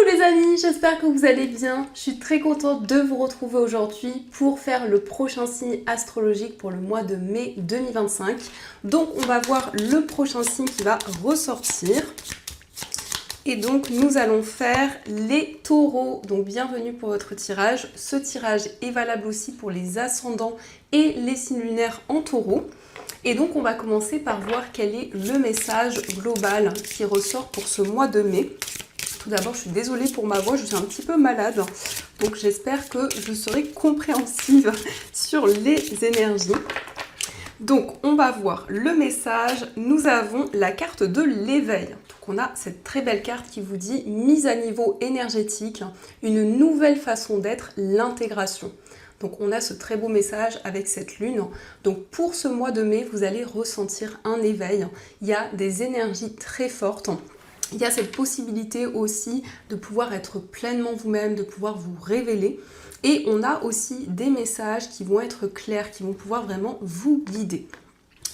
les amis, j'espère que vous allez bien. Je suis très contente de vous retrouver aujourd'hui pour faire le prochain signe astrologique pour le mois de mai 2025. Donc on va voir le prochain signe qui va ressortir. Et donc nous allons faire les taureaux. Donc bienvenue pour votre tirage. Ce tirage est valable aussi pour les ascendants et les signes lunaires en taureau. Et donc on va commencer par voir quel est le message global qui ressort pour ce mois de mai. Tout d'abord, je suis désolée pour ma voix, je suis un petit peu malade, donc j'espère que je serai compréhensive sur les énergies. Donc, on va voir le message. Nous avons la carte de l'éveil. Donc, on a cette très belle carte qui vous dit mise à niveau énergétique, une nouvelle façon d'être, l'intégration. Donc, on a ce très beau message avec cette lune. Donc, pour ce mois de mai, vous allez ressentir un éveil. Il y a des énergies très fortes. Il y a cette possibilité aussi de pouvoir être pleinement vous-même, de pouvoir vous révéler. Et on a aussi des messages qui vont être clairs, qui vont pouvoir vraiment vous guider.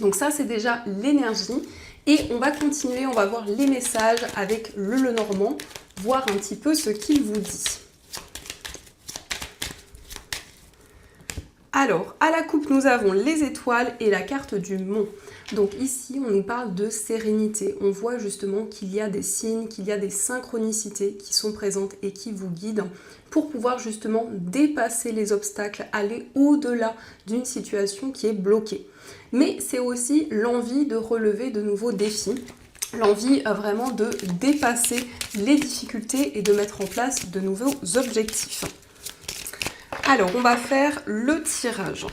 Donc ça, c'est déjà l'énergie. Et on va continuer, on va voir les messages avec le Lenormand, voir un petit peu ce qu'il vous dit. Alors, à la coupe, nous avons les étoiles et la carte du mont. Donc ici, on nous parle de sérénité. On voit justement qu'il y a des signes, qu'il y a des synchronicités qui sont présentes et qui vous guident pour pouvoir justement dépasser les obstacles, aller au-delà d'une situation qui est bloquée. Mais c'est aussi l'envie de relever de nouveaux défis, l'envie vraiment de dépasser les difficultés et de mettre en place de nouveaux objectifs. Alors, on va faire le tirage.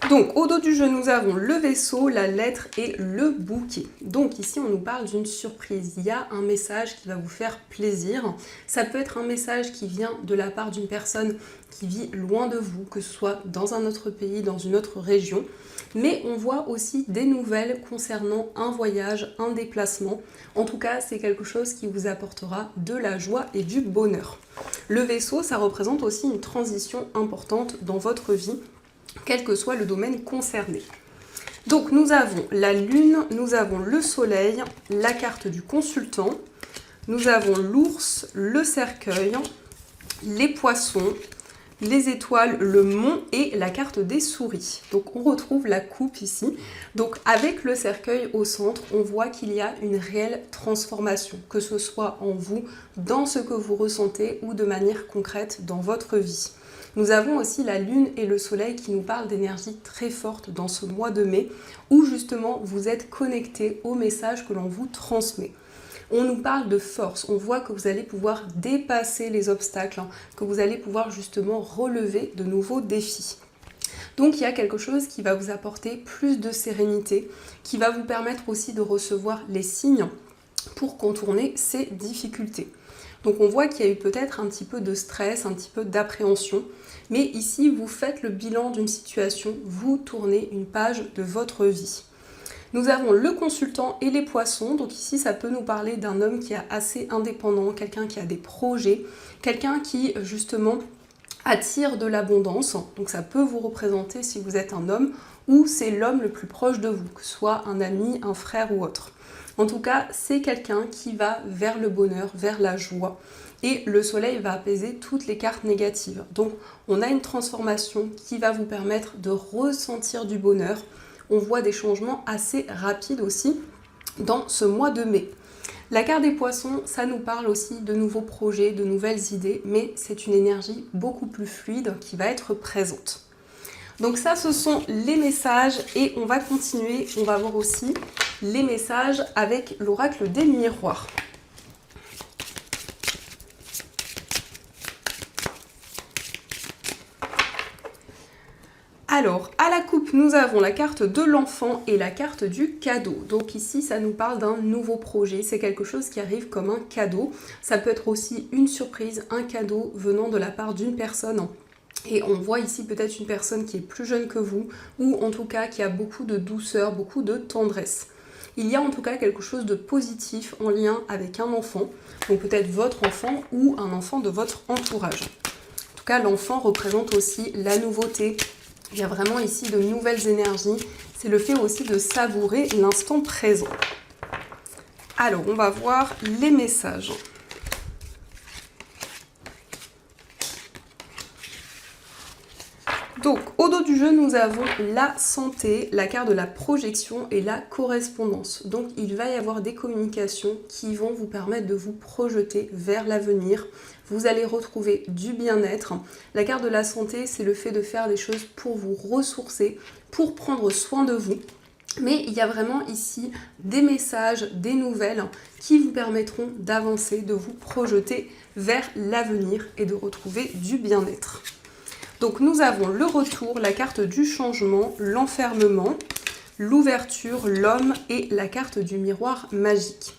Donc, au dos du jeu, nous avons le vaisseau, la lettre et le bouquet. Donc, ici, on nous parle d'une surprise. Il y a un message qui va vous faire plaisir. Ça peut être un message qui vient de la part d'une personne qui vit loin de vous, que ce soit dans un autre pays, dans une autre région. Mais on voit aussi des nouvelles concernant un voyage, un déplacement. En tout cas, c'est quelque chose qui vous apportera de la joie et du bonheur. Le vaisseau, ça représente aussi une transition importante dans votre vie, quel que soit le domaine concerné. Donc nous avons la lune, nous avons le soleil, la carte du consultant, nous avons l'ours, le cercueil, les poissons, les étoiles, le mont et la carte des souris. Donc on retrouve la coupe ici. Donc avec le cercueil au centre, on voit qu'il y a une réelle transformation, que ce soit en vous, dans ce que vous ressentez ou de manière concrète dans votre vie. Nous avons aussi la lune et le soleil qui nous parlent d'énergie très forte dans ce mois de mai, où justement vous êtes connecté au message que l'on vous transmet. On nous parle de force, on voit que vous allez pouvoir dépasser les obstacles, que vous allez pouvoir justement relever de nouveaux défis. Donc il y a quelque chose qui va vous apporter plus de sérénité, qui va vous permettre aussi de recevoir les signes pour contourner ces difficultés. Donc on voit qu'il y a eu peut-être un petit peu de stress, un petit peu d'appréhension, mais ici vous faites le bilan d'une situation, vous tournez une page de votre vie. Nous avons le consultant et les poissons, donc ici ça peut nous parler d'un homme qui est assez indépendant, quelqu'un qui a des projets, quelqu'un qui justement attire de l'abondance, donc ça peut vous représenter si vous êtes un homme ou c'est l'homme le plus proche de vous, que ce soit un ami, un frère ou autre. En tout cas, c'est quelqu'un qui va vers le bonheur, vers la joie. Et le soleil va apaiser toutes les cartes négatives. Donc, on a une transformation qui va vous permettre de ressentir du bonheur. On voit des changements assez rapides aussi dans ce mois de mai. La carte des poissons, ça nous parle aussi de nouveaux projets, de nouvelles idées, mais c'est une énergie beaucoup plus fluide qui va être présente. Donc ça, ce sont les messages et on va continuer, on va voir aussi les messages avec l'oracle des miroirs. Alors, à la coupe, nous avons la carte de l'enfant et la carte du cadeau. Donc ici, ça nous parle d'un nouveau projet. C'est quelque chose qui arrive comme un cadeau. Ça peut être aussi une surprise, un cadeau venant de la part d'une personne. Et on voit ici peut-être une personne qui est plus jeune que vous, ou en tout cas qui a beaucoup de douceur, beaucoup de tendresse. Il y a en tout cas quelque chose de positif en lien avec un enfant, donc peut-être votre enfant ou un enfant de votre entourage. En tout cas, l'enfant représente aussi la nouveauté. Il y a vraiment ici de nouvelles énergies. c'est le fait aussi de savourer l'instant présent. Alors, on va voir les messages. Donc, au dos du jeu, nous avons la santé, la carte de la projection et la correspondance. Donc, il va y avoir des communications qui vont vous permettre de vous projeter vers l'avenir. Vous allez retrouver du bien-être. La carte de la santé, c'est le fait de faire des choses pour vous ressourcer, pour prendre soin de vous. Mais il y a vraiment ici des messages, des nouvelles qui vous permettront d'avancer, de vous projeter vers l'avenir et de retrouver du bien-être. Donc nous avons le retour, la carte du changement, l'enfermement, l'ouverture, l'homme et la carte du miroir magique.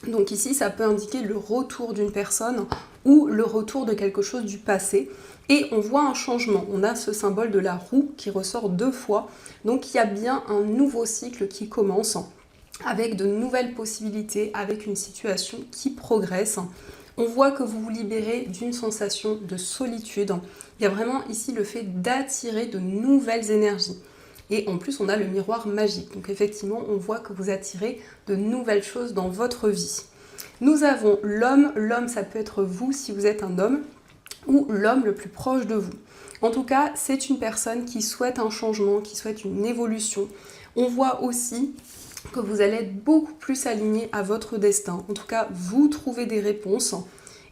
Donc ici, ça peut indiquer le retour d'une personne ou le retour de quelque chose du passé. Et on voit un changement. On a ce symbole de la roue qui ressort 2 fois. Donc il y a bien un nouveau cycle qui commence avec de nouvelles possibilités, avec une situation qui progresse. On voit que vous vous libérez d'une sensation de solitude. Il y a vraiment ici le fait d'attirer de nouvelles énergies. Et en plus, on a le miroir magique. Donc effectivement, on voit que vous attirez de nouvelles choses dans votre vie. Nous avons l'homme. L'homme, ça peut être vous si vous êtes un homme ou l'homme le plus proche de vous. En tout cas, c'est une personne qui souhaite un changement, qui souhaite une évolution. On voit aussi que vous allez être beaucoup plus aligné à votre destin. En tout cas, vous trouvez des réponses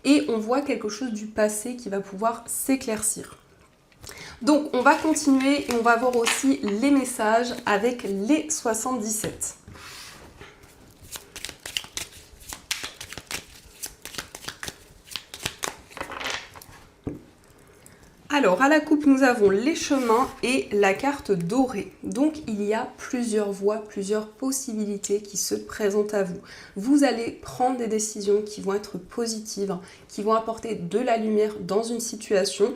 et on voit quelque chose du passé qui va pouvoir s'éclaircir. Donc, on va continuer et on va voir aussi les messages avec les 77. Alors, à la coupe, nous avons les chemins et la carte dorée. Donc, il y a plusieurs voies, plusieurs possibilités qui se présentent à vous. Vous allez prendre des décisions qui vont être positives, qui vont apporter de la lumière dans une situation.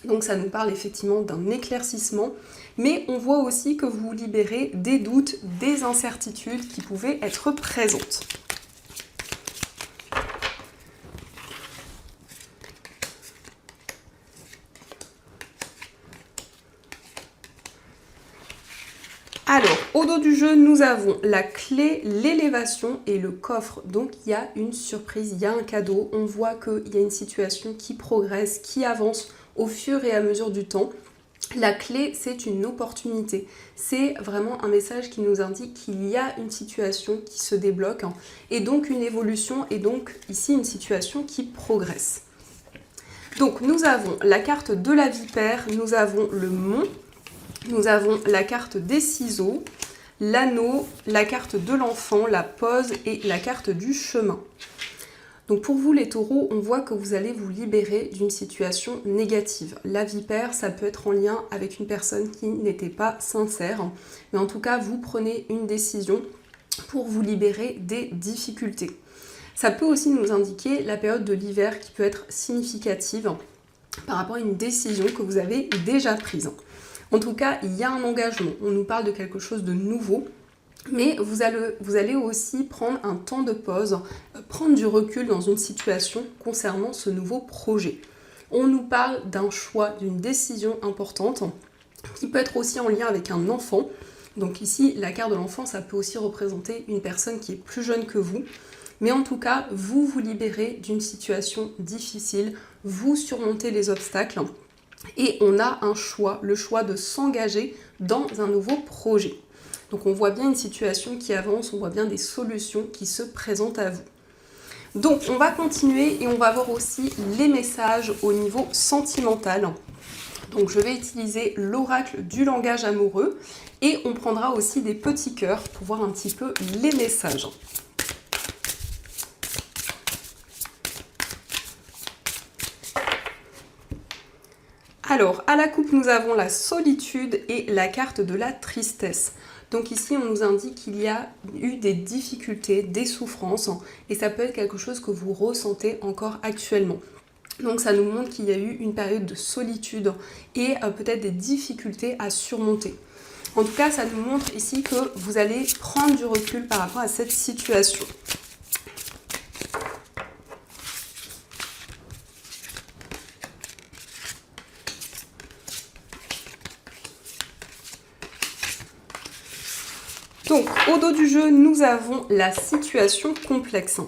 Donc, ça nous parle effectivement d'un éclaircissement. Mais on voit aussi que vous vous libérez des doutes, des incertitudes qui pouvaient être présentes. Alors, au dos du jeu, nous avons la clé, l'élévation et le coffre. Donc, il y a une surprise, il y a un cadeau. On voit qu'il y a une situation qui progresse, qui avance au fur et à mesure du temps. La clé, c'est une opportunité. C'est vraiment un message qui nous indique qu'il y a une situation qui se débloque et donc une évolution et donc ici une situation qui progresse. Donc, nous avons la carte de la vipère, nous avons le mont. Nous avons la carte des ciseaux, l'anneau, la carte de l'enfant, la pause et la carte du chemin. Donc pour vous les taureaux, on voit que vous allez vous libérer d'une situation négative. La vipère, ça peut être en lien avec une personne qui n'était pas sincère. Mais en tout cas, vous prenez une décision pour vous libérer des difficultés. Ça peut aussi nous indiquer la période de l'hiver qui peut être significative par rapport à une décision que vous avez déjà prise. En tout cas, il y a un engagement. On nous parle de quelque chose de nouveau, mais vous allez aussi prendre un temps de pause, prendre du recul dans une situation concernant ce nouveau projet. On nous parle d'un choix, d'une décision importante, qui peut être aussi en lien avec un enfant. Donc ici, la carte de l'enfant, ça peut aussi représenter une personne qui est plus jeune que vous. Mais en tout cas, vous vous libérez d'une situation difficile, vous surmontez les obstacles. Et on a un choix, le choix de s'engager dans un nouveau projet. Donc on voit bien une situation qui avance, on voit bien des solutions qui se présentent à vous. Donc on va continuer et on va voir aussi les messages au niveau sentimental. Donc je vais utiliser l'oracle du langage amoureux et on prendra aussi des petits cœurs pour voir un petit peu les messages. Alors, à la coupe, nous avons la solitude et la carte de la tristesse. Donc ici, on nous indique qu'il y a eu des difficultés, des souffrances, et ça peut être quelque chose que vous ressentez encore actuellement. Donc ça nous montre qu'il y a eu une période de solitude et peut-être des difficultés à surmonter. En tout cas, ça nous montre ici que vous allez prendre du recul par rapport à cette situation. Donc, au dos du jeu, nous avons la situation complexe.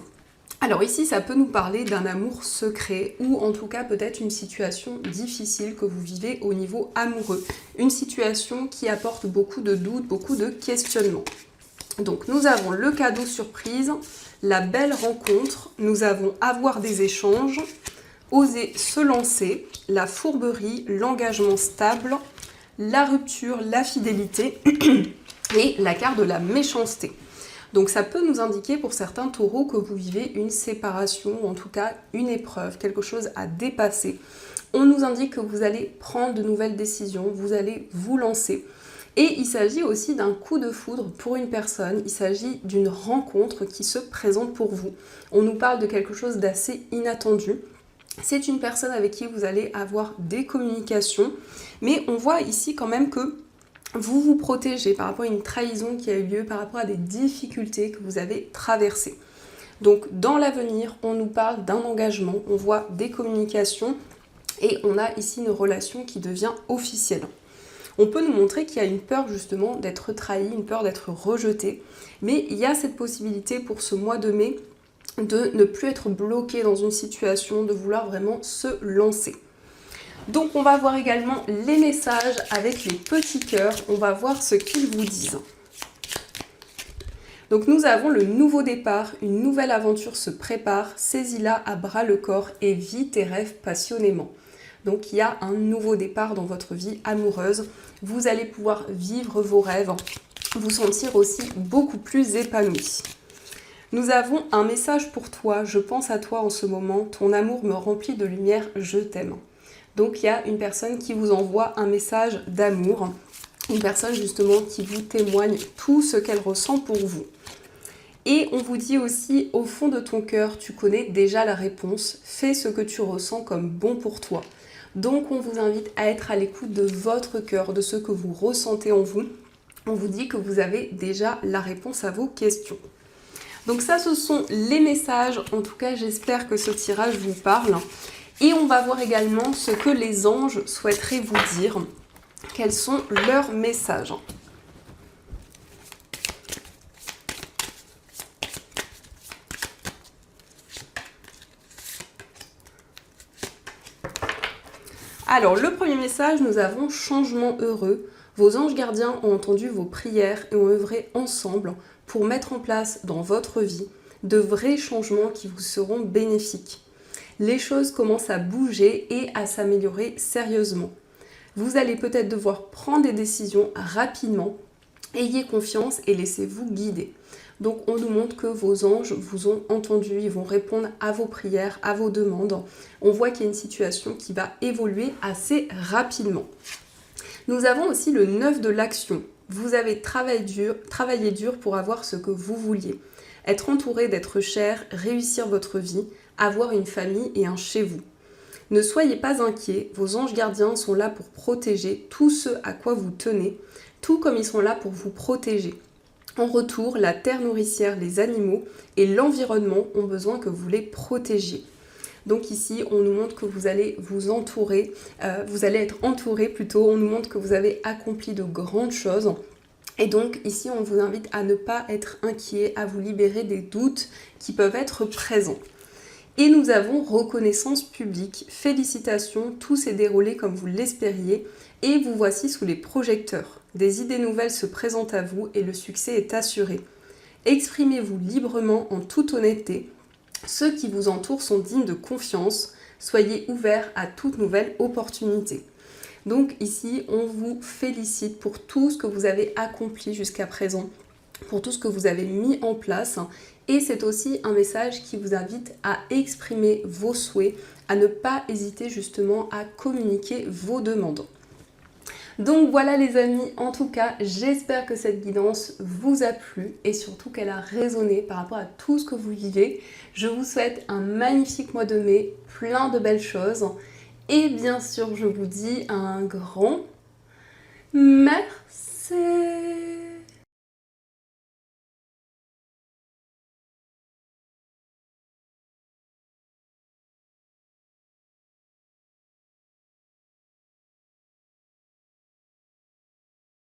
Alors ici, ça peut nous parler d'un amour secret ou en tout cas peut-être une situation difficile que vous vivez au niveau amoureux. Une situation qui apporte beaucoup de doutes, beaucoup de questionnements. Donc nous avons le cadeau surprise, la belle rencontre, nous avons avoir des échanges, oser se lancer, la fourberie, l'engagement stable, la rupture, la fidélité et la carte de la méchanceté. Donc ça peut nous indiquer pour certains taureaux que vous vivez une séparation, ou en tout cas une épreuve, quelque chose à dépasser. On nous indique que vous allez prendre de nouvelles décisions, vous allez vous lancer. Et il s'agit aussi d'un coup de foudre pour une personne, il s'agit d'une rencontre qui se présente pour vous. On nous parle de quelque chose d'assez inattendu. C'est une personne avec qui vous allez avoir des communications, mais on voit ici quand même que vous vous protégez par rapport à une trahison qui a eu lieu, par rapport à des difficultés que vous avez traversées. Donc dans l'avenir, on nous parle d'un engagement, on voit des communications et on a ici une relation qui devient officielle. On peut nous montrer qu'il y a une peur justement d'être trahi, une peur d'être rejeté, mais il y a cette possibilité pour ce mois de mai de ne plus être bloqué dans une situation, de vouloir vraiment se lancer. Donc on va voir également les messages avec les petits cœurs, on va voir ce qu'ils vous disent. Donc nous avons le nouveau départ, une nouvelle aventure se prépare, saisis-la à bras le corps et vis tes rêves passionnément. Donc il y a un nouveau départ dans votre vie amoureuse, vous allez pouvoir vivre vos rêves, vous sentir aussi beaucoup plus épanoui. Nous avons un message pour toi, je pense à toi en ce moment, ton amour me remplit de lumière, je t'aime. Donc il y a une personne qui vous envoie un message d'amour, une personne justement qui vous témoigne tout ce qu'elle ressent pour vous. Et on vous dit aussi, au fond de ton cœur, tu connais déjà la réponse, fais ce que tu ressens comme bon pour toi. Donc on vous invite à être à l'écoute de votre cœur, de ce que vous ressentez en vous. On vous dit que vous avez déjà la réponse à vos questions. Donc ça, ce sont les messages. En tout cas, j'espère que ce tirage vous parle. Et on va voir également ce que les anges souhaiteraient vous dire. Quels sont leurs messages? Alors, le premier message, nous avons changement heureux. Vos anges gardiens ont entendu vos prières et ont œuvré ensemble pour mettre en place dans votre vie de vrais changements qui vous seront bénéfiques. Les choses commencent à bouger et à s'améliorer sérieusement. Vous allez peut-être devoir prendre des décisions rapidement. Ayez confiance et laissez-vous guider. Donc on nous montre que vos anges vous ont entendu, ils vont répondre à vos prières, à vos demandes. On voit qu'il y a une situation qui va évoluer assez rapidement. Nous avons aussi le 9 de l'action. Vous avez travaillé dur pour avoir ce que vous vouliez. Être entouré d'être cher, réussir votre vie, avoir une famille et un chez vous. Ne soyez pas inquiets, vos anges gardiens sont là pour protéger tout ce à quoi vous tenez, tout comme ils sont là pour vous protéger. En retour, la terre nourricière, les animaux et l'environnement ont besoin que vous les protégiez. Donc ici, on nous montre que vous allez vous entourer, vous allez être entouré plutôt, on nous montre que vous avez accompli de grandes choses. Et donc ici, on vous invite à ne pas être inquiet, à vous libérer des doutes qui peuvent être présents. Et nous avons reconnaissance publique. Félicitations, tout s'est déroulé comme vous l'espériez et vous voici sous les projecteurs. Des idées nouvelles se présentent à vous et le succès est assuré. Exprimez-vous librement en toute honnêteté. Ceux qui vous entourent sont dignes de confiance. Soyez ouverts à toute nouvelle opportunité. Donc ici, on vous félicite pour tout ce que vous avez accompli jusqu'à présent, pour tout ce que vous avez mis en place. Et c'est aussi un message qui vous invite à exprimer vos souhaits, à ne pas hésiter justement à communiquer vos demandes. Donc voilà les amis, en tout cas, j'espère que cette guidance vous a plu et surtout qu'elle a résonné par rapport à tout ce que vous vivez. Je vous souhaite un magnifique mois de mai, plein de belles choses. Et bien sûr, je vous dis un grand merci.